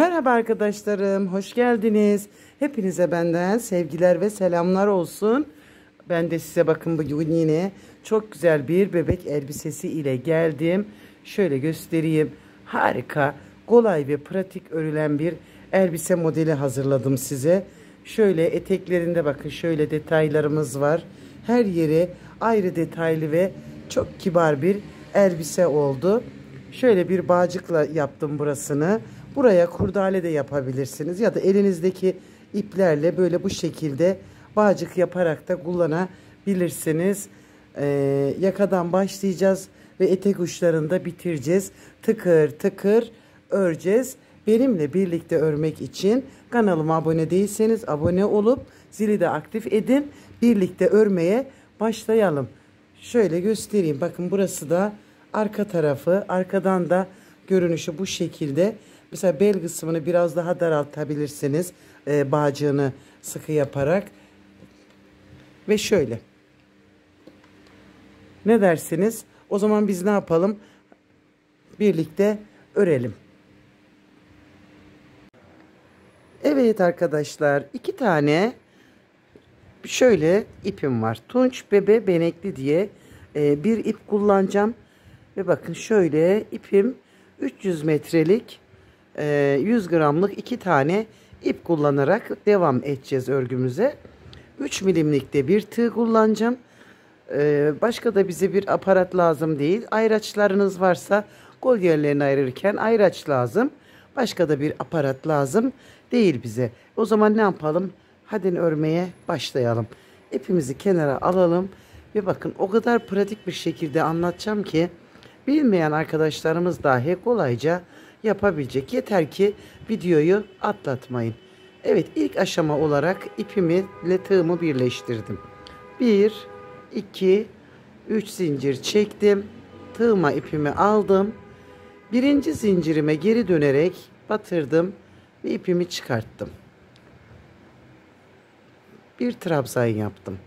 Merhaba arkadaşlarım, hoş geldiniz. Hepinize benden sevgiler ve selamlar olsun. Ben de size bakın bugün yine çok güzel bir bebek elbisesi ile geldim. Şöyle göstereyim. Harika, kolay ve pratik örülen bir elbise modeli hazırladım size. Şöyle eteklerinde bakın şöyle detaylarımız var. Her yeri ayrı detaylı ve çok kibar bir elbise oldu. Şöyle bir bağcıkla yaptım burasını. Buraya kurdale de yapabilirsiniz ya da elinizdeki iplerle böyle bu şekilde bağcık yaparak da kullanabilirsiniz. Yakadan başlayacağız ve etek uçlarında bitireceğiz. Tıkır tıkır öreceğiz. Benimle birlikte örmek için kanalıma abone değilseniz abone olup zili de aktif edin. Birlikte örmeye başlayalım. Şöyle göstereyim. Bakın burası da arka tarafı. Arkadan da görünüşü bu şekilde. Mesela bel kısmını biraz daha daraltabilirsiniz. Bağcığını sıkı yaparak. Ve şöyle. Ne dersiniz? O zaman biz ne yapalım? Birlikte örelim. Evet arkadaşlar. 2 tane şöyle ipim var. Tunç bebe benekli diye bir ip kullanacağım. Ve bakın şöyle ipim 300 metrelik 100 gramlık 2 tane ip kullanarak devam edeceğiz örgümüze. 3 milimlikte bir tığ kullanacağım. Başka da bize bir aparat lazım değil. Ayraçlarınız varsa kol yerlerini ayırırken ayraç lazım. Başka da bir aparat lazım değil bize. O zaman ne yapalım? Hadi örmeye başlayalım. İpimizi kenara alalım. Ve bakın o kadar pratik bir şekilde anlatacağım ki bilmeyen arkadaşlarımız dahi kolayca yapabilecek. Yeter ki videoyu atlatmayın. Evet, ilk aşama olarak ipimi ile tığımı birleştirdim. 1, 2, 3 zincir çektim. Tığıma ipimi aldım. Birinci zincirime geri dönerek batırdım ve ipimi çıkarttım. Bir trabzan yaptım.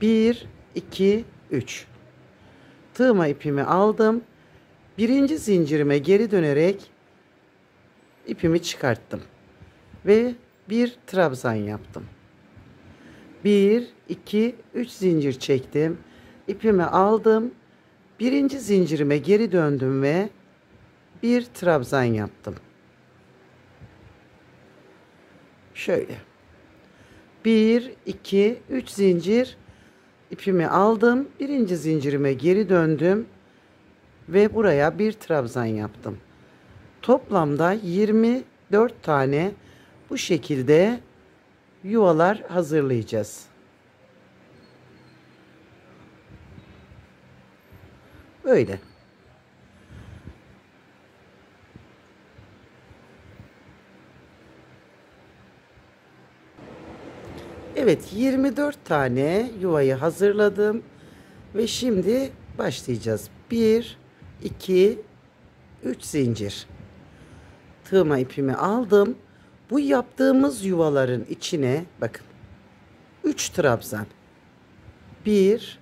1, 2, 3. Tığıma ipimi aldım. Birinci zincirime geri dönerek ipimi çıkarttım. Ve bir trabzan yaptım. 1, 2, 3 zincir çektim. İpimi aldım. Birinci zincirime geri döndüm ve bir trabzan yaptım. Şöyle. 1, 2, 3 zincir. İpimi aldım. Birinci zincirime geri döndüm. Ve buraya bir trabzan yaptım. Toplamda 24 tane bu şekilde yuvalar hazırlayacağız. Böyle. Evet, 24 tane yuvayı hazırladım ve şimdi başlayacağız. 1, 2, 3 zincir. Tığıma ipimi aldım. Bu yaptığımız yuvaların içine bakın 3 trabzan. 1,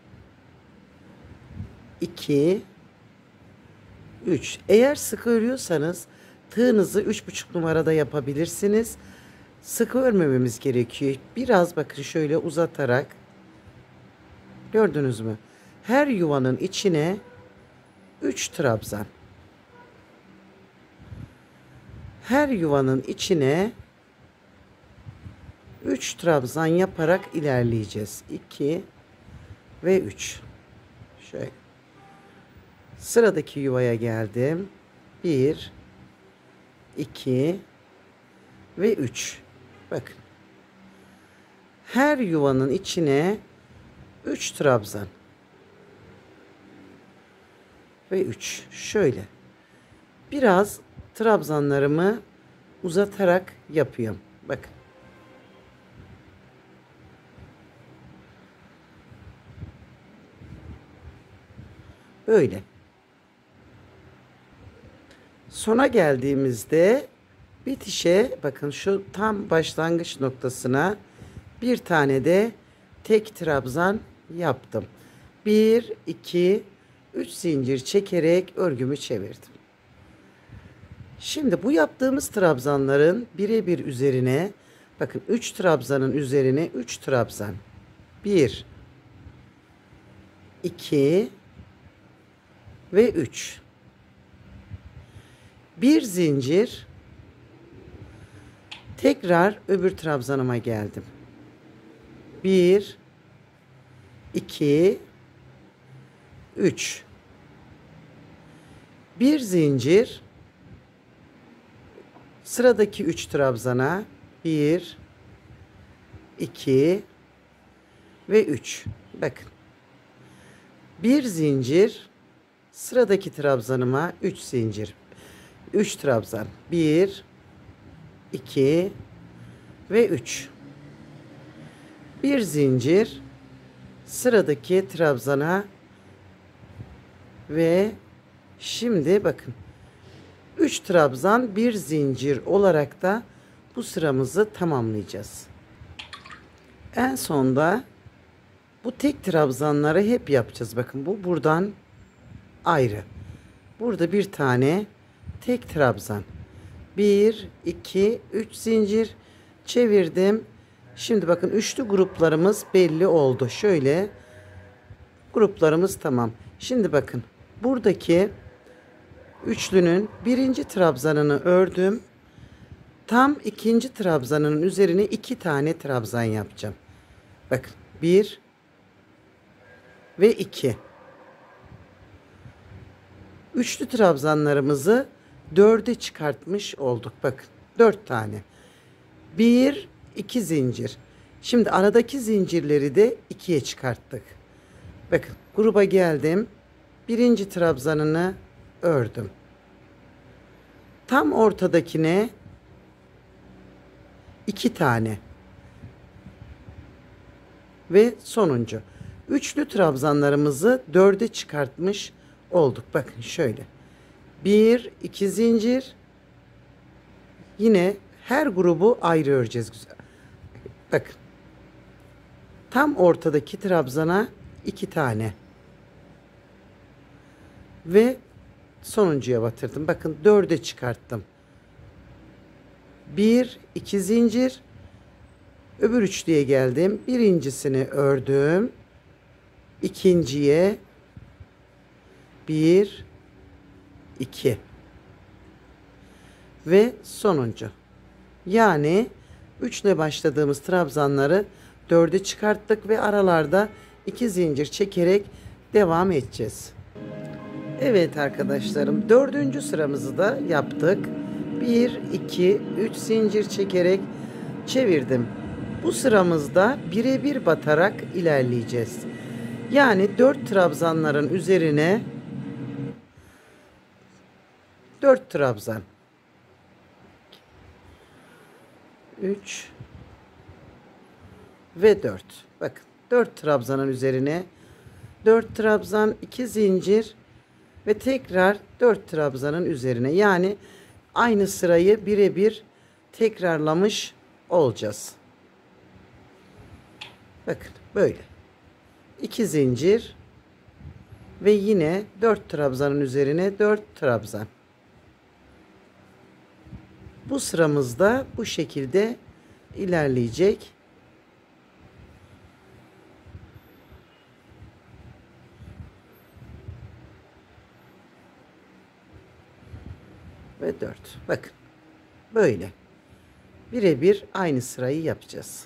2, 3. Eğer sıkı örüyorsanız tığınızı 3,5 numarada yapabilirsiniz. Sıkı örmememiz gerekiyor. Biraz bakın şöyle uzatarak. Gördünüz mü? Her yuvanın içine 3 trabzan. Her yuvanın içine 3 trabzan yaparak ilerleyeceğiz. 2 ve 3. Şöyle. Sıradaki yuvaya geldim. 1, 2 ve 3. Bakın. Her yuvanın içine 3 trabzan. Ve 3. Şöyle. Biraz trabzanlarımı uzatarak yapıyorum. Bakın. Böyle. Sona geldiğimizde bitişe bakın şu tam başlangıç noktasına bir tane de tek trabzan yaptım. 1, 2, 3 zincir çekerek örgümü çevirdim. Şimdi bu yaptığımız trabzanların birebir üzerine bakın 3 trabzanın üzerine 3 trabzan. 1 2 ve 3. Bir zincir. Tekrar öbür trabzanıma geldim. 1 2 3. Bir zincir. Sıradaki 3 trabzana 1 2 ve 3. Bakın. Bir zincir. Sıradaki trabzanıma 3 zincir. 3 trabzan. 1 2 ve 3. Bir zincir. Sıradaki trabzana ve şimdi bakın 3 trabzan bir zincir olarak da bu sıramızı tamamlayacağız. En sonda bu tek trabzanları hep yapacağız. Bakın bu buradan ayrı. Burada bir tane tek trabzan. 1 2 3 zincir çevirdim. Şimdi bakın üçlü gruplarımız belli oldu. Şöyle gruplarımız tamam. Şimdi bakın buradaki üçlünün birinci trabzanını ördüm. Tam ikinci trabzanın üzerine 2 tane trabzan yapacağım. Bakın 1 ve 2. Üçlü trabzanlarımızı 4'e çıkartmış olduk. Bakın 4 tane. 1 2 zincir. Şimdi aradaki zincirleri de 2'ye çıkarttık. Bakın gruba geldim. Birinci trabzanını ördüm. Tam ortadakine 2 tane. Ve sonuncu. Üçlü trabzanlarımızı 4'e çıkartmış olduk. Bakın şöyle. 1 2 zincir. Yine her grubu ayrı öreceğiz güzel. Bakın. Tam ortadaki trabzana 2 tane. Ve sonuncuya batırdım. Bakın 4'e çıkarttım. 1 2 zincir. Öbür üçlüye geldim. Birincisini ördüm. İkinciye 1 2 ve sonuncu. Yani 3 ile başladığımız trabzanları 4'e çıkarttık ve aralarda 2 zincir çekerek devam edeceğiz. Evet arkadaşlarım, 4. sıramızı da yaptık. 1 2 3 zincir çekerek çevirdim. Bu sıramızda birebir batarak ilerleyeceğiz. Yani 4 trabzanların üzerine 4 trabzan. 3 ve 4. Bakın 4 trabzanın üzerine 4 trabzan, 2 zincir ve tekrar 4 trabzanın üzerine. Yani aynı sırayı birebir tekrarlamış olacağız. Bakın böyle. 2 zincir ve yine 4 trabzanın üzerine 4 trabzan. Bu sıramızda bu şekilde ilerleyecek. Ve 4. Bakın. Böyle. Birebir aynı sırayı yapacağız.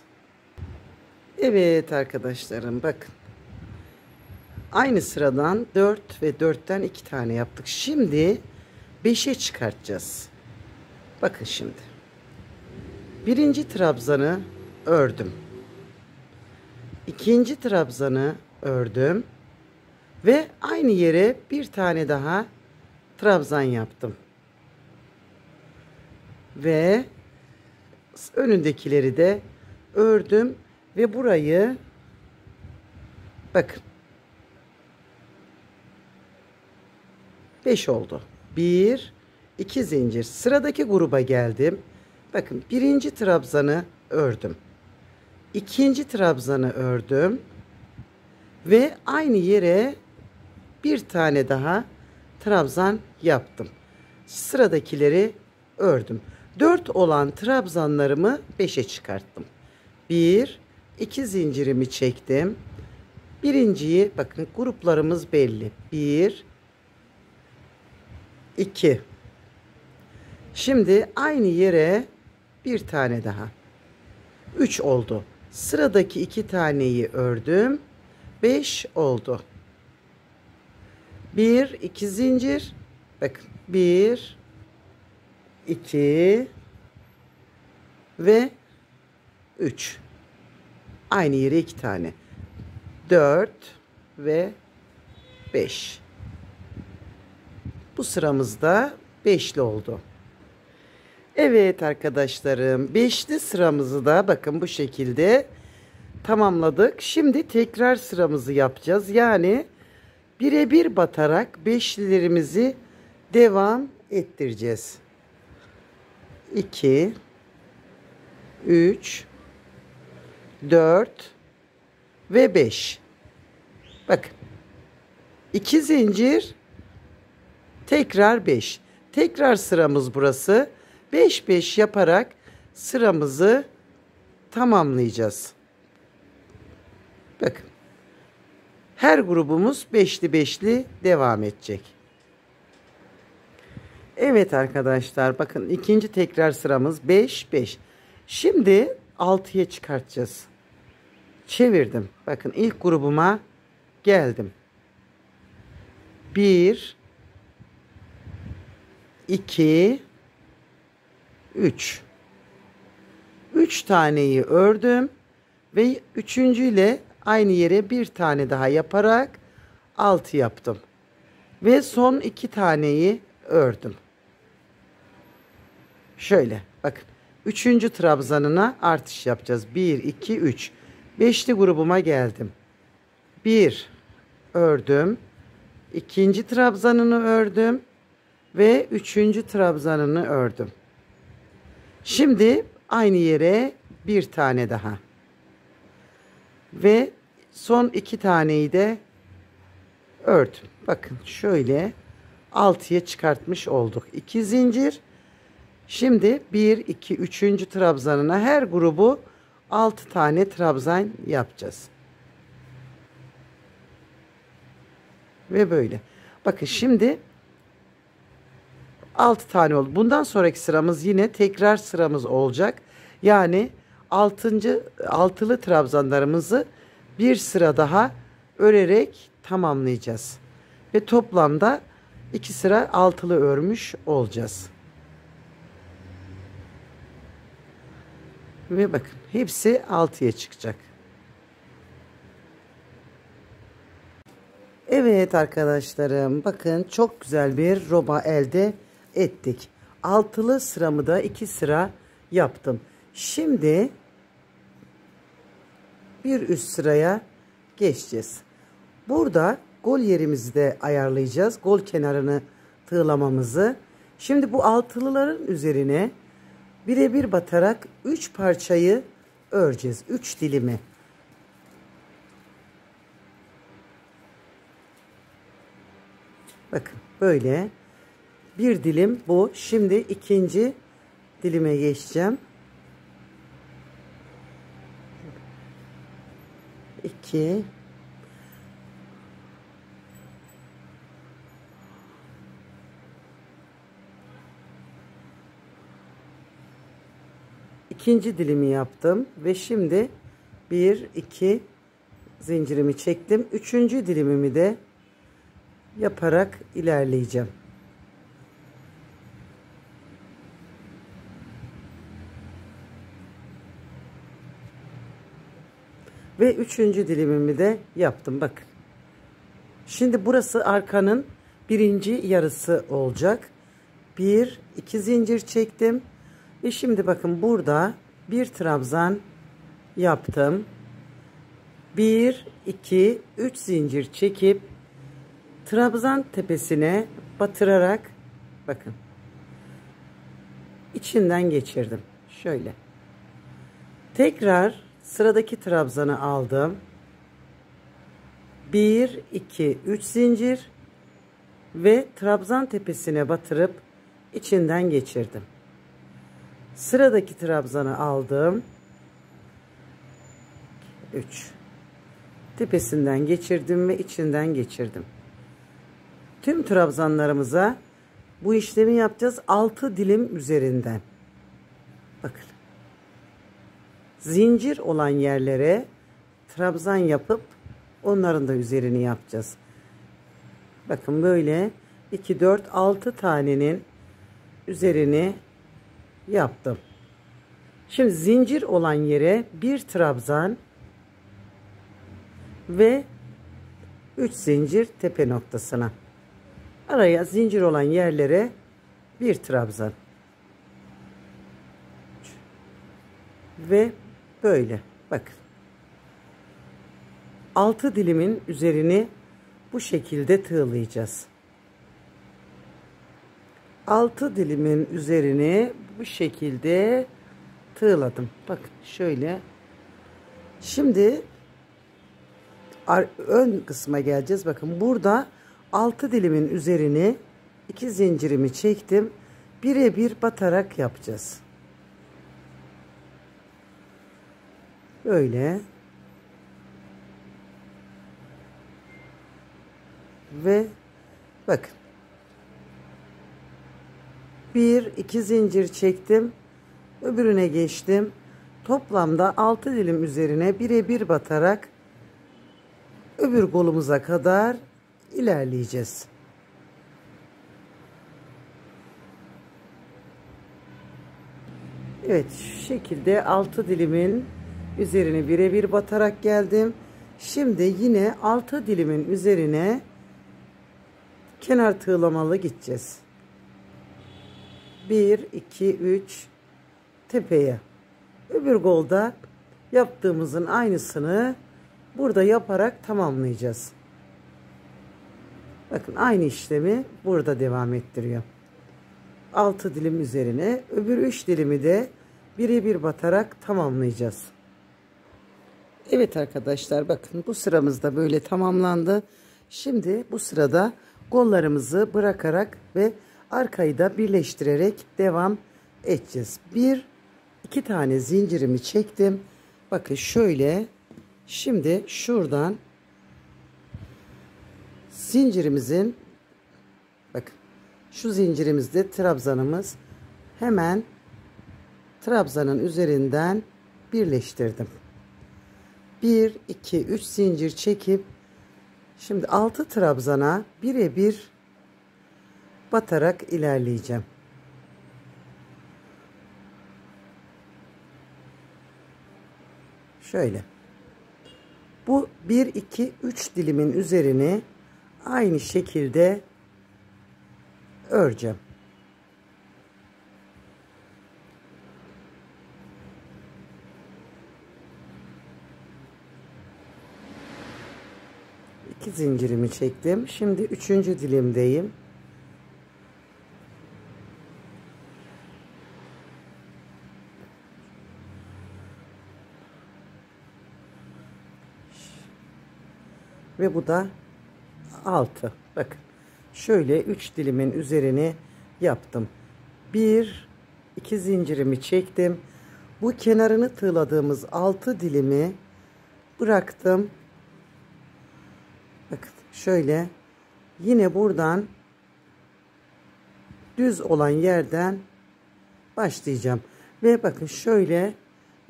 Evet arkadaşlarım bakın. Aynı sıradan 4 ve 4'ten 2 tane yaptık. Şimdi 5'e çıkartacağız. Bakın şimdi. Birinci trabzanı ördüm. İkinci trabzanı ördüm. Ve aynı yere bir tane daha trabzan yaptım. Ve önündekileri de ördüm. Ve burayı bakın 5 oldu. 1 2 zincir. Sıradaki gruba geldim. Bakın birinci trabzanı ördüm. İkinci trabzanı ördüm. Ve aynı yere bir tane daha trabzan yaptım. Sıradakileri ördüm. 4 olan trabzanlarımı 5'e çıkarttım. 1 2 zincirimi çektim. Birinciyi bakın, gruplarımız belli. 1 2. Şimdi aynı yere bir tane daha. 3 oldu. Sıradaki 2 taneyi ördüm. 5 oldu. 1 2 zincir. Bakın 1 2 ve 3. Aynı yere 2 tane. 4 ve 5. Bu sıramızda 5'li oldu. Evet arkadaşlarım, 5'li sıramızı da bakın bu şekilde tamamladık. Şimdi tekrar sıramızı yapacağız. Yani birebir batarak beşlilerimizi devam ettireceğiz. 2 3 4 ve 5. Bakın. 2 zincir, tekrar 5. Tekrar sıramız burası. 5 5 yaparak sıramızı tamamlayacağız. Bakın. Her grubumuz beşli beşli devam edecek. Evet arkadaşlar, bakın ikinci tekrar sıramız 5 5. Şimdi 6'ya çıkartacağız. Çevirdim. Bakın ilk grubuma geldim. 1 2 3. 3 taneyi ördüm ve üçüncüyle aynı yere bir tane daha yaparak 6 yaptım. Ve son 2 taneyi ördüm. Şöyle bakın. Üçüncü trabzanına artış yapacağız. 1 2 3. Beşli grubuma geldim. 1 ördüm. İkinci trabzanını ördüm ve üçüncü trabzanını ördüm. Şimdi aynı yere bir tane daha. Ve son 2 taneyi de ördüm. Bakın şöyle 6'ya çıkartmış olduk. 2 zincir. Şimdi 1 2 3. trabzanına her grubu 6 tane trabzan yapacağız. Ve böyle. Bakın şimdi 6 tane oldu. Bundan sonraki sıramız yine tekrar sıramız olacak. Yani altılı trabzanlarımızı bir sıra daha örerek tamamlayacağız. Ve toplamda 2 sıra altılı örmüş olacağız. Ve bakın hepsi 6'ya çıkacak. Evet arkadaşlarım, bakın çok güzel bir roba elde ettik. Altılı sıramı da 2 sıra yaptım. Şimdi bir üst sıraya geçeceğiz. Burada gol yerimizi de ayarlayacağız. Gol kenarını tığlamamızı. Şimdi bu altılıların üzerine birebir batarak 3 parçayı öreceğiz. 3 dilimi. Bakın böyle bir dilim bu. Şimdi ikinci dilime geçeceğim. 2 İkinci dilimi yaptım ve şimdi 1 2 zincirimi çektim. Üçüncü dilimimi de yaparak ilerleyeceğim. Ve üçüncü dilimimi de yaptım. Bakın. Şimdi burası arkanın birinci yarısı olacak. 1 2 zincir çektim. Ve şimdi bakın burada bir trabzan yaptım. 1 2 3 zincir çekip trabzan tepesine batırarak bakın içinden geçirdim. Şöyle. Tekrar sıradaki trabzanı aldım. 1 2 3 zincir ve trabzan tepesine batırıp içinden geçirdim. Sıradaki trabzanı aldım. 3. Tepesinden geçirdim ve içinden geçirdim. Tüm trabzanlarımıza bu işlemi yapacağız 6 dilim üzerinden. Bakın. Zincir olan yerlere trabzan yapıp onların da üzerini yapacağız. Bakın böyle 2, 4, 6 tanenin üzerini yaptım. Şimdi zincir olan yere bir trabzan ve 3 zincir tepe noktasına. Araya zincir olan yerlere bir trabzan. Ve böyle bakın. 6 dilimin üzerini bu şekilde tığlayacağız. 6 dilimin üzerini bu şekilde tığladım. Bakın şöyle. Şimdi ön kısma geleceğiz. Bakın burada 6 dilimin üzerini 2 zincirimi çektim. Birebir batarak yapacağız. Böyle. Ve bakın. 1, 2 zincir çektim. Öbürüne geçtim. Toplamda 6 dilim üzerine birebir batarak öbür kolumuza kadar ilerleyeceğiz. Evet, şu şekilde 6 dilimin üzerine birebir batarak geldim. Şimdi yine 6 dilimin üzerine kenar tığlamalı gideceğiz. 1, 2, 3 tepeye. Öbür kolda yaptığımızın aynısını burada yaparak tamamlayacağız. Bakın aynı işlemi burada devam ettiriyor. 6 dilim üzerine öbür 3 dilimi de birebir batarak tamamlayacağız. Evet arkadaşlar, bakın bu sıramız da böyle tamamlandı. Şimdi bu sırada kollarımızı bırakarak ve arkayı da birleştirerek devam edeceğiz. 2 tane zincirimi çektim. Bakın şöyle. Şimdi şuradan zincirimizin, bakın şu zincirimizde trabzanımız, hemen trabzanın üzerinden birleştirdim. 1, 2, 3 zincir çekip şimdi 6 trabzana birebir batarak ilerleyeceğim. Şöyle. Bu 1, 2, 3 dilimin üzerini aynı şekilde öreceğim. İki zincirimi çektim. Şimdi 3. dilimdeyim. Ve bu da 6. Bakın. Şöyle 3 dilimin üzerini yaptım. 1, 2 zincirimi çektim. Bu kenarını tığladığımız 6 dilimi bıraktım. Bakın şöyle yine buradan düz olan yerden başlayacağım. Ve bakın şöyle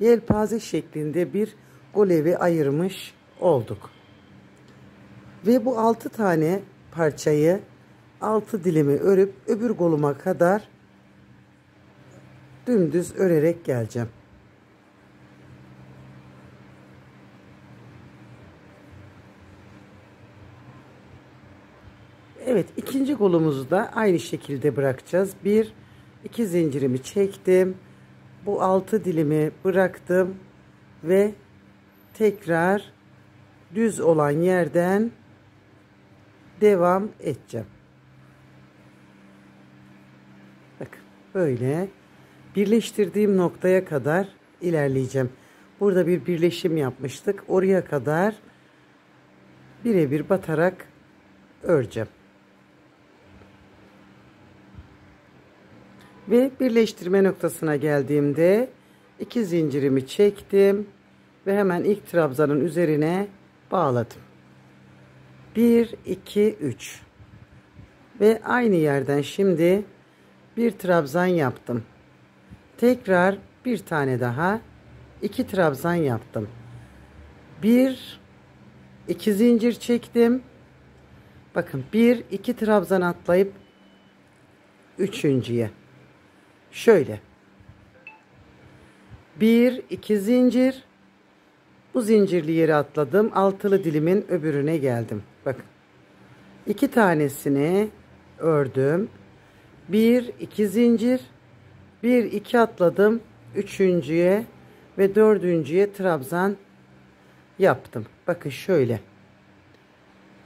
yelpaze şeklinde bir golevi ayırmış olduk. Ve bu 6 tane parçayı 6 dilimi örüp öbür koluma kadar dümdüz örerek geleceğim. Evet, ikinci kolumuzu da aynı şekilde bırakacağız. 1, 2 zincirimi çektim. Bu 6 dilimi bıraktım ve tekrar düz olan yerden devam edeceğim. Bakın böyle birleştirdiğim noktaya kadar ilerleyeceğim. Burada bir birleşim yapmıştık. Oraya kadar birebir batarak öreceğim. Ve birleştirme noktasına geldiğimde 2 zincirimi çektim ve hemen ilk trabzanın üzerine bağladım. 1 2 3 ve aynı yerden şimdi bir trabzan yaptım. Tekrar bir tane daha 2 trabzan yaptım. 1 2 zincir çektim. Bakın 1 2 trabzan atlayıp üçüncüye şöyle 1 2 zincir, bu zincirli yere atladım, altılı dilimin öbürüne geldim. Bakın 2 tanesini ördüm, 1 2 zincir, 1 2 atladım üçüncüye ve dördüncüye trabzan yaptım. Bakın şöyle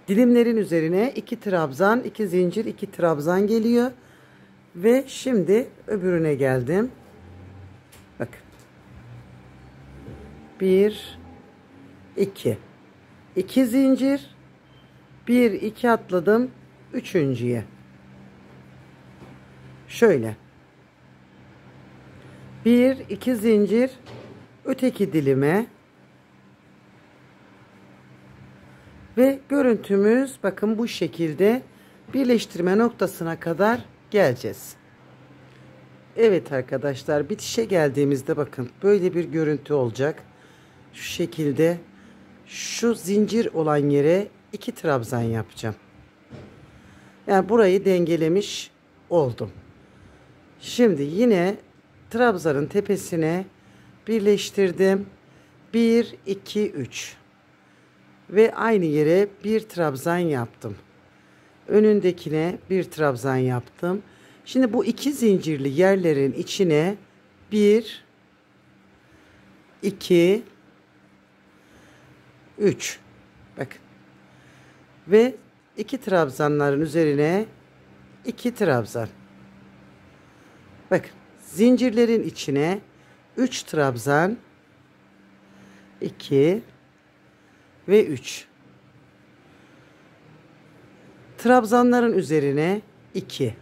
dilimlerin üzerine 2 trabzan, 2 zincir, 2 trabzan geliyor ve şimdi öbürüne geldim. Bakın 1 2 2 zincir, 1 2 atladım üçüncüye şöyle 1 2 zincir, öteki dilime ve görüntümüz bakın bu şekilde birleştirme noktasına kadar geleceğiz. Evet arkadaşlar, bitişe geldiğimizde bakın böyle bir görüntü olacak. Şu şekilde şu zincir olan yere 2 trabzan yapacağım. Yani burayı dengelemiş oldum. Şimdi yine trabzanın tepesine birleştirdim. 1 2 3 ve aynı yere bir trabzan yaptım. Önündekine bir trabzan yaptım. Şimdi bu 2 zincirli yerlerin içine 1 2 3 bakın ve 2 trabzanların üzerine 2 trabzan. Bakın zincirlerin içine 3 trabzan, 2 ve 3. Trabzanların üzerine 2.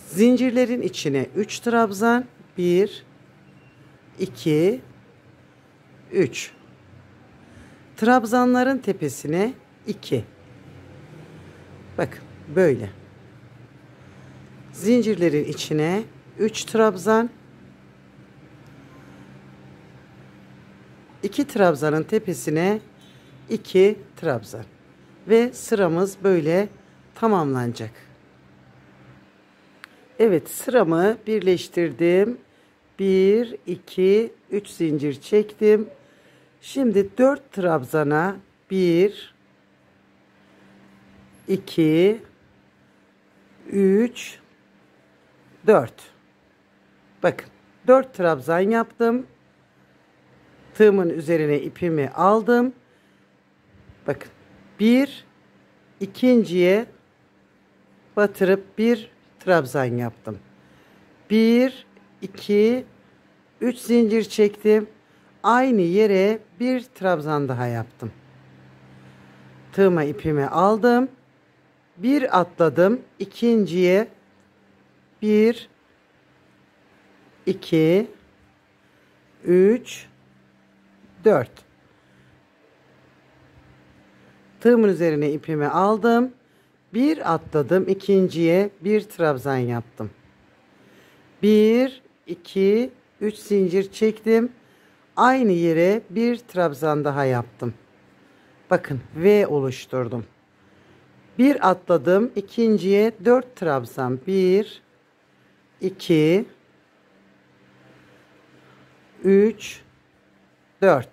Zincirlerin içine 3 trabzan, 1 2 3. Trabzanların tepesine 2. Bakın böyle. Zincirlerin içine 3 trabzan, 2 trabzanın tepesine 2 trabzan ve sıramız böyle tamamlanacak. Evet, sıramı birleştirdim. 1 2 3 zincir çektim. Şimdi 4 trabzana 1 2 3 4. Bakın 4 trabzan yaptım. Tığımın üzerine ipimi aldım. Bakın bir ikinciye batırıp bir trabzan yaptım. 1 2 3 zincir çektim. Aynı yere bir trabzan daha yaptım. Tığıma ipimi aldım. Bir atladım. İkinciye 1 2 3 4. Tığımın üzerine ipimi aldım. Bir atladım. İkinciye bir trabzan yaptım. 1 2 3 zincir çektim. Aynı yere bir trabzan daha yaptım. Bakın V oluşturdum. Bir atladım. İkinciye 4 trabzan. 1 2 3 4.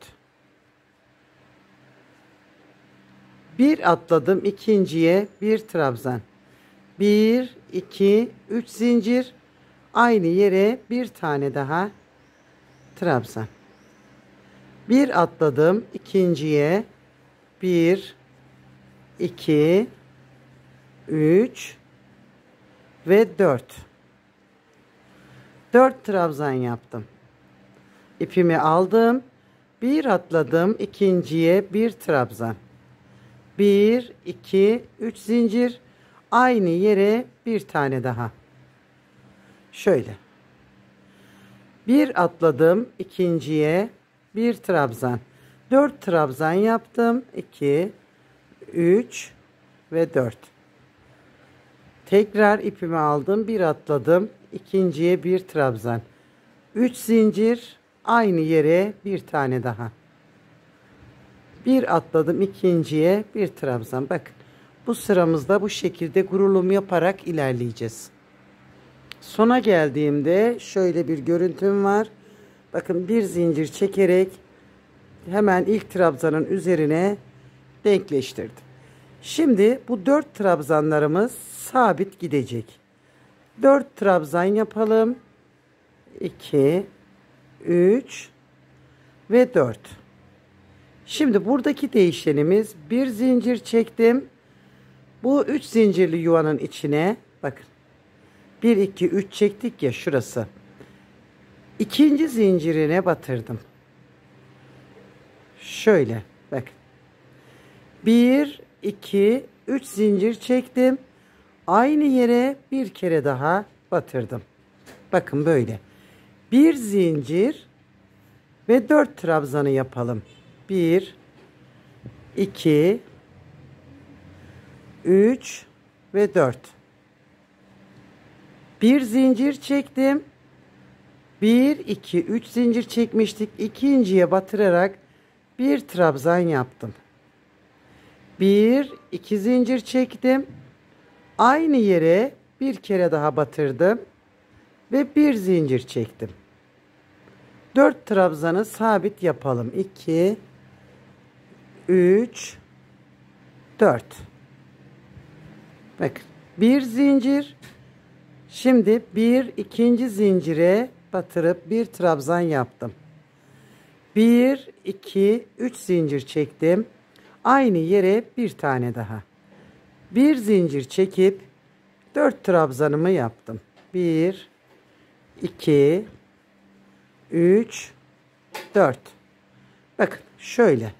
Bir atladım. İkinciye bir trabzan. 1 2 3 zincir. Aynı yere bir tane daha trabzan. Bir atladım. İkinciye 1 2 3 ve 4. 4 trabzan yaptım. İpimi aldım. Bir atladım. İkinciye bir trabzan. 1 2 3 zincir. Aynı yere bir tane daha. Şöyle. Bir atladım ikinciye, bir trabzan. 4 trabzan yaptım. 2, 3 ve 4. Tekrar ipimi aldım, bir atladım. İkinciye bir trabzan. 3 zincir, aynı yere bir tane daha. Bir atladım ikinciye, bir trabzan. Bakın bu sıramızda bu şekilde kurulum yaparak ilerleyeceğiz. Sona geldiğimde şöyle bir görüntüm var. Bakın bir zincir çekerek hemen ilk trabzanın üzerine denkleştirdim. Şimdi bu 4 trabzanlarımız sabit gidecek. 4 trabzan yapalım. 2, 3 ve 4. Şimdi buradaki değişenimiz bir zincir çektim. Bu 3 zincirli yuvanın içine bakın. 1, 2, 3 çektik ya şurası. İkinci zincirine batırdım. Şöyle bakın. 1, 2, 3 zincir çektim. Aynı yere bir kere daha batırdım. Bakın böyle. Bir zincir ve 4 trabzanı yapalım. 1, 2, 3 ve 4. Bir zincir çektim. 1, 2, 3 zincir çekmiştik. İkinciye batırarak bir trabzan yaptım. 1, 2 zincir çektim. Aynı yere bir kere daha batırdım. Ve bir zincir çektim. 4 trabzanı sabit yapalım. 2, 3, 4. Bakın bir zincir. Şimdi bir ikinci zincire batırıp bir trabzan yaptım. 1, 2, 3 zincir çektim. Aynı yere bir tane daha. Bir zincir çekip 4 trabzanımı yaptım. 1, 2, 3, 4. Bakın şöyle.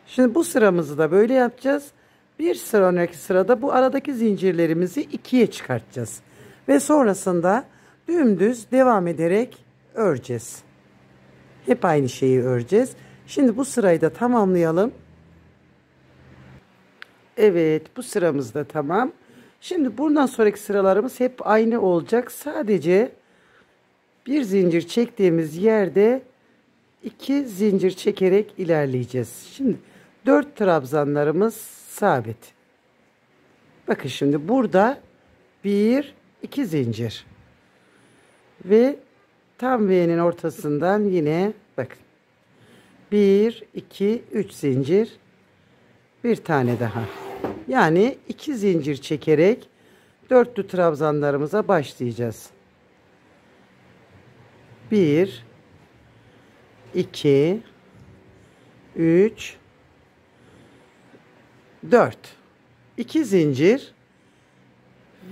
Şimdi bu sıramızı da böyle yapacağız. Bir sonraki sırada bu aradaki zincirlerimizi ikiye çıkartacağız. Ve sonrasında dümdüz devam ederek öreceğiz. Hep aynı şeyi öreceğiz. Şimdi bu sırayı da tamamlayalım. Evet, bu sıramız da tamam. Şimdi bundan sonraki sıralarımız hep aynı olacak. Sadece bir zincir çektiğimiz yerde 2 zincir çekerek ilerleyeceğiz. Şimdi 4 trabzanlarımız sabit. Bakın şimdi burada 1, 2 zincir. Ve tam V'nin ortasından yine bakın. 1, 2, 3 zincir. Bir tane daha. Yani 2 zincir çekerek dörtlü trabzanlarımıza başlayacağız. 1, 2, 3, 4. 2 zincir.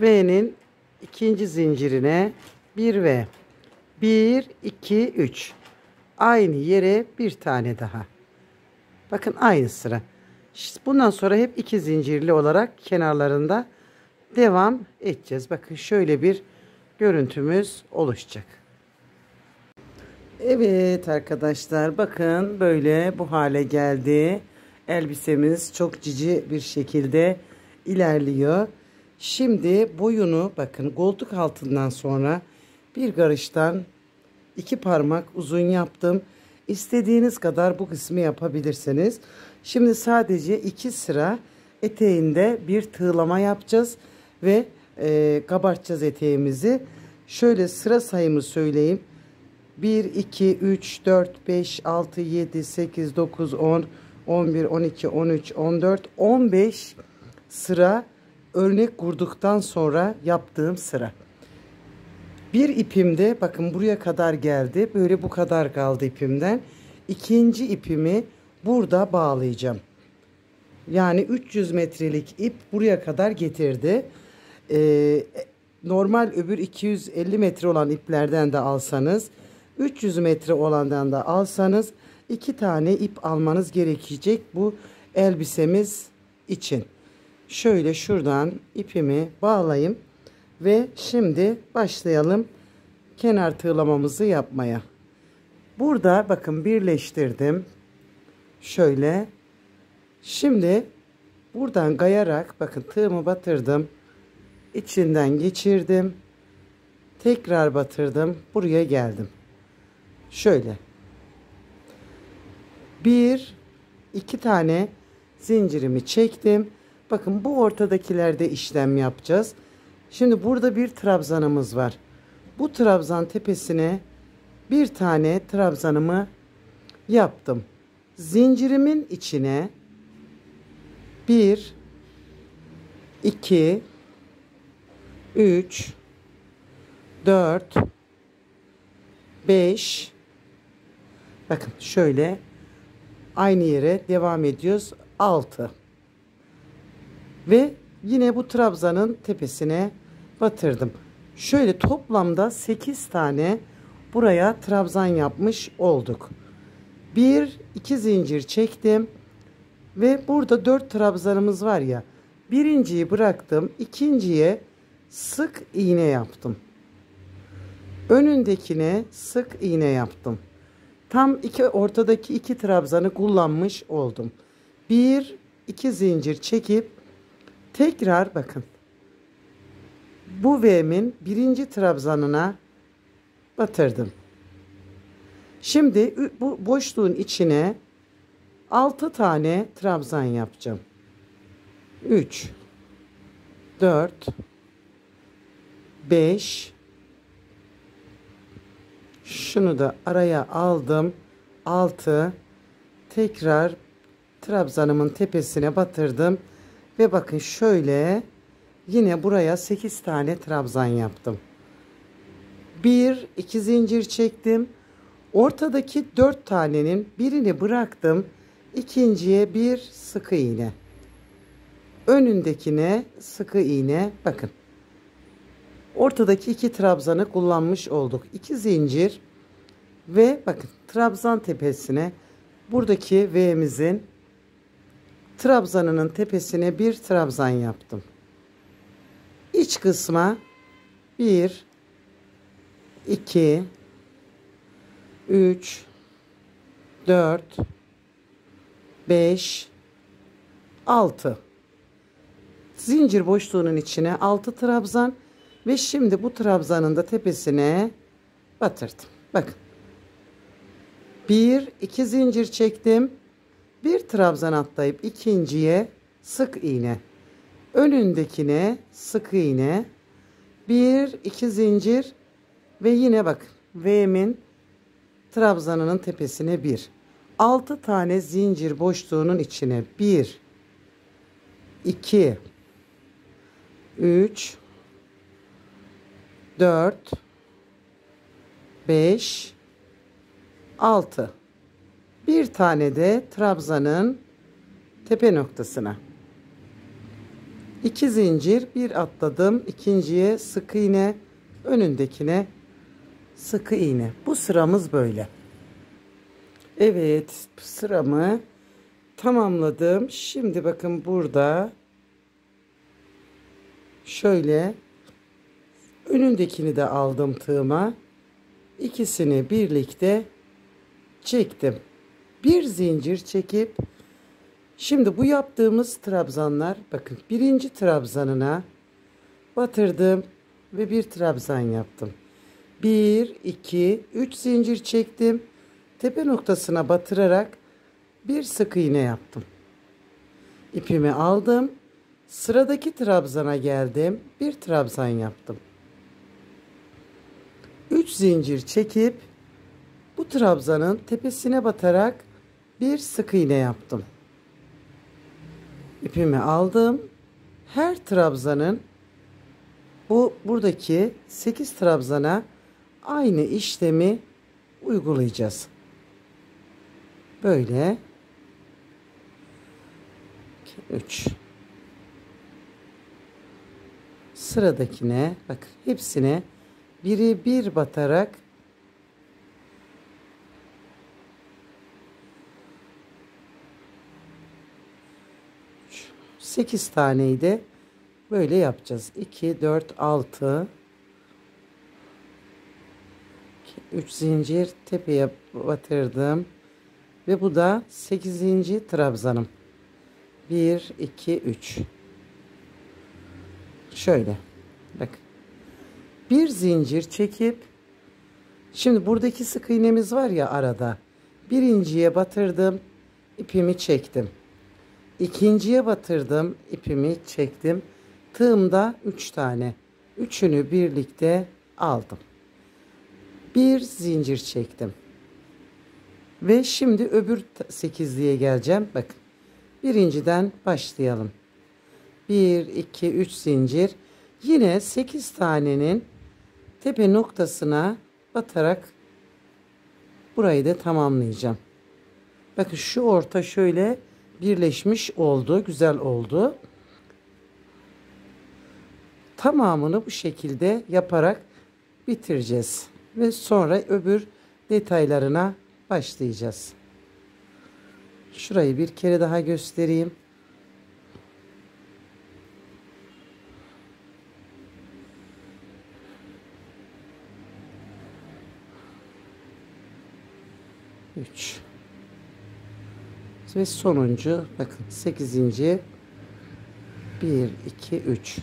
V'nin ikinci zincirine bir V. 1, 2, 3. Aynı yere bir tane daha. Bakın aynı sıra. Bundan sonra hep 2 zincirli olarak kenarlarında devam edeceğiz. Bakın şöyle bir görüntümüz oluşacak. Evet arkadaşlar, bakın böyle bu hale geldi. Elbisemiz çok cici bir şekilde ilerliyor. Şimdi boyunu bakın koltuk altından sonra bir karıştan 2 parmak uzun yaptım. İstediğiniz kadar bu kısmı yapabilirsiniz. Şimdi sadece 2 sıra eteğinde bir tığlama yapacağız ve kabartacağız eteğimizi. Şöyle sıra sayımı söyleyeyim. 1, 2, 3, 4, 5, 6, 7, 8, 9, 10, 11, 12, 13, 14, 15 sıra örnek kurduktan sonra yaptığım sıra. Bir ipimde bakın buraya kadar geldi. Böyle bu kadar kaldı ipimden. İkinci ipimi burada bağlayacağım. Yani 300 metrelik ip buraya kadar getirdi. Normal öbür 250 metre olan iplerden de alsanız, 300 metre olandan da alsanız 2 tane ip almanız gerekecek bu elbisemiz için. Şöyle şuradan ipimi bağlayayım ve şimdi başlayalım kenar tığlamamızı yapmaya. Burada bakın birleştirdim. Şöyle. Şimdi buradan kayarak bakın tığımı batırdım. İçinden geçirdim. Tekrar batırdım. Buraya geldim. Şöyle. Bir, iki tane zincirimi çektim. Bakın bu ortadakilerde işlem yapacağız. Şimdi burada bir trabzanımız var. Bu trabzan tepesine bir tane trabzanımı yaptım. Zincirimin içine 1, 2, 3, 4, 5. Bakın şöyle aynı yere devam ediyoruz. 6. Ve yine bu trabzanın tepesine batırdım. Şöyle toplamda 8 tane buraya trabzan yapmış olduk. 1, 2 zincir çektim. Ve burada 4 trabzanımız var ya. Birinciyi bıraktım. İkinciye sık iğne yaptım. Önündekine sık iğne yaptım. Tam ortadaki 2 trabzanı kullanmış oldum. 1, 2 zincir çekip tekrar bakın. Bu V'min birinci trabzanına batırdım. Şimdi bu boşluğun içine 6 tane trabzan yapacağım. 3, 4, 5. Şunu da araya aldım. 6. Tekrar trabzanımın tepesine batırdım. Ve bakın şöyle yine buraya 8 tane trabzan yaptım. 1, 2 zincir çektim. Ortadaki 4 tanenin birini bıraktım. İkinciye bir sık iğne. Önündekine sık iğne. Bakın. Ortadaki 2 trabzanı kullanmış olduk. 2 zincir ve bakın trabzan tepesine buradaki V'mizin trabzanının tepesine bir trabzan yaptım. İç kısma 1, 2, 3, 4, 5, 6. Zincir boşluğunun içine 6 trabzan ve şimdi bu trabzanın da tepesine batırdım. Bakın. 1, 2 zincir çektim. Bir trabzan atlayıp ikinciye sık iğne. Önündekine sık iğne. 1, 2 zincir ve yine bakın V'min trabzanının tepesine 1. 6 tane zincir boşluğunun içine 1, 2, 3, 4, 5, 6. Bir tane de trabzanın tepe noktasına. 2 zincir, bir atladım. İkinciye sık iğne, önündekine sık iğne. Bu sıramız böyle. Evet, sıramı tamamladım. Şimdi bakın burada şöyle önündekini de aldım tığıma. İkisini birlikte çektim. Bir zincir çekip şimdi bu yaptığımız trabzanlar bakın birinci trabzanına batırdım ve bir trabzan yaptım. 1, 2, 3 zincir çektim. Tepe noktasına batırarak bir sık iğne yaptım. İpimi aldım. Sıradaki trabzana geldim. Bir trabzan yaptım. 3 zincir çekip bu trabzanın tepesine batarak bir sık iğne yaptım. İpimi aldım. Her trabzanın buradaki 8 trabzana aynı işlemi uygulayacağız. Böyle 3. Sıradakine bak hepsine biri bir batarak 8 taneyi de böyle yapacağız. 2, 4, 6, 3 zincir tepeye batırdım. Ve bu da 8. trabzanım. 1, 2, 3. Şöyle. Bak. Bir zincir çekip şimdi buradaki sık iğnemiz var ya arada. Birinciye batırdım. İpimi çektim. İkinciye batırdım. İpimi çektim. Tığımda 3 tane. Üçünü birlikte aldım. Bir zincir çektim. Ve şimdi öbür 8'liğe geleceğim. Bakın. Birinciden başlayalım. 1, 2, 3 zincir. Yine 8 tanenin tepe noktasına batarak burayı da tamamlayacağım. Bakın şu orta şöyle birleşmiş oldu. Güzel oldu. Tamamını bu şekilde yaparak bitireceğiz. Ve sonra öbür detaylarına başlayacağız. Şurayı bir kere daha göstereyim. Üç. Ve sonuncu bakın 8. 1, 2, 3.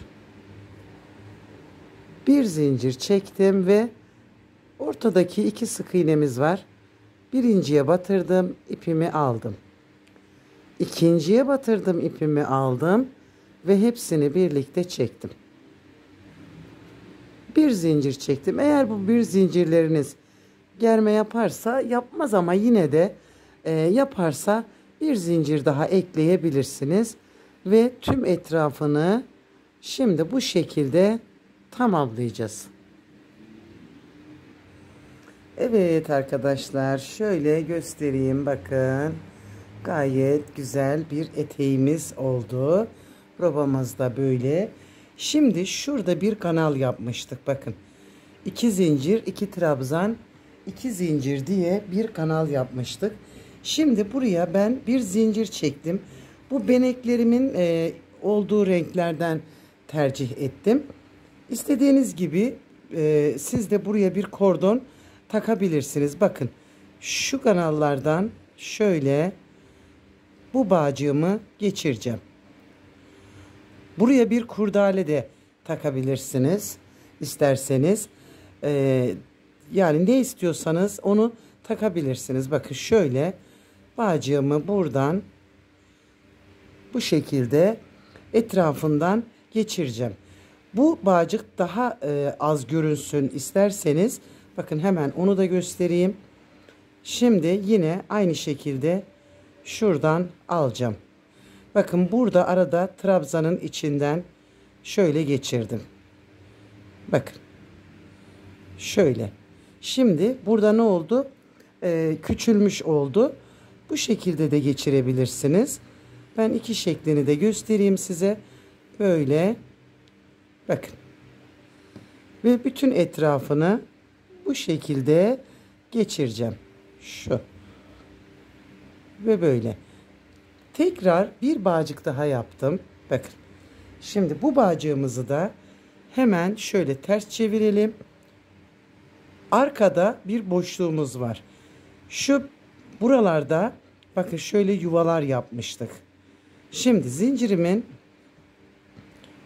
Bir zincir çektim ve ortadaki 2 sık iğnemiz var. Birinciye batırdım, ipimi aldım. İkinciye batırdım, ipimi aldım ve hepsini birlikte çektim. Bir zincir çektim. Eğer bu bir zincirleriniz germe yaparsa yapmaz ama yine de yaparsa bir zincir daha ekleyebilirsiniz. Ve tüm etrafını şimdi bu şekilde tamamlayacağız. Evet arkadaşlar şöyle göstereyim bakın. Gayet güzel bir eteğimiz oldu. Robamız da böyle. Şimdi şurada bir kanal yapmıştık bakın. 2 zincir, 2 trabzan, 2 zincir diye bir kanal yapmıştık. Şimdi buraya ben bir zincir çektim. Bu beneklerimin olduğu renklerden tercih ettim. İstediğiniz gibi siz de buraya bir kordon takabilirsiniz. Bakın şu kanallardan şöyle bu bağcığımı geçireceğim. Buraya bir kurdale de takabilirsiniz isterseniz. Yani ne istiyorsanız onu takabilirsiniz. Bakın şöyle bağcığımı buradan bu şekilde etrafından geçireceğim. Bu bağcık daha az görünsün isterseniz bakın hemen onu da göstereyim. Şimdi yine aynı şekilde şuradan alacağım. Bakın burada arada trabzanın içinden şöyle geçirdim. Bakın. Şöyle. Şimdi burada ne oldu? Küçülmüş oldu. Bu şekilde de geçirebilirsiniz. Ben iki şeklini de göstereyim size. Böyle. Bakın. Ve bütün etrafını bu şekilde geçireceğim. Şu. Ve böyle. Tekrar bir bağcık daha yaptım. Bakın. Şimdi bu bağcığımızı da hemen şöyle ters çevirelim. Arkada bir boşluğumuz var. Şu buralarda bakın şöyle yuvalar yapmıştık. Şimdi zincirimin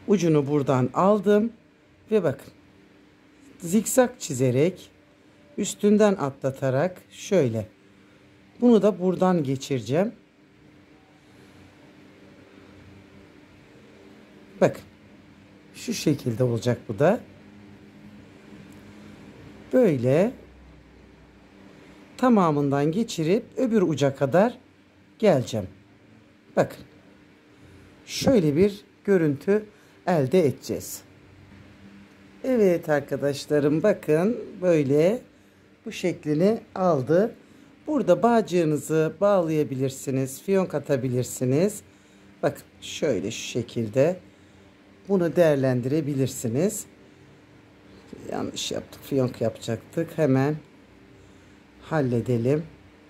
ucunu buradan aldım ve bakın zikzak çizerek üstünden atlatarak şöyle bunu da buradan geçireceğim. Bakın şu şekilde olacak bu da. Böyle tamamından geçirip öbür uca kadar geleceğim. Bakın. Şöyle bir görüntü elde edeceğiz. Evet arkadaşlarım bakın böyle bu şeklini aldı. Burada bağcığınızı bağlayabilirsiniz. Fiyonk atabilirsiniz. Bakın şöyle şu şekilde bunu değerlendirebilirsiniz. Yanlış yaptık. Fiyonk yapacaktık. Hemen halledelim.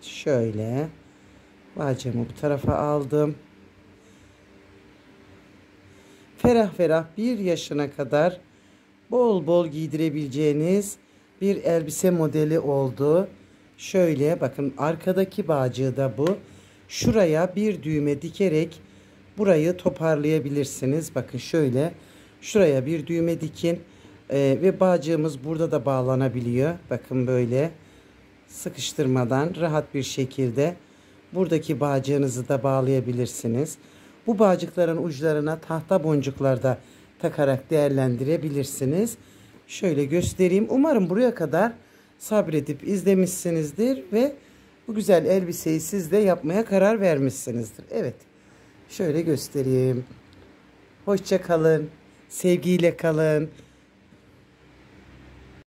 Şöyle bağcığımı bu tarafa aldım. ferah ferah 1 yaşına kadar bol bol giydirebileceğiniz bir elbise modeli oldu. Şöyle bakın, arkadaki bağcığı da bu. Şuraya bir düğme dikerek burayı toparlayabilirsiniz. Bakın şöyle şuraya bir düğme dikin ve bağcığımız burada da bağlanabiliyor. Bakın böyle sıkıştırmadan rahat bir şekilde buradaki bağcığınızı da bağlayabilirsiniz. Bu bağcıkların uçlarına tahta boncuklar da takarak değerlendirebilirsiniz. Şöyle göstereyim. Umarım buraya kadar sabredip izlemişsinizdir ve bu güzel elbiseyi siz de yapmaya karar vermişsinizdir. Evet. Şöyle göstereyim. Hoşça kalın. Sevgiyle kalın.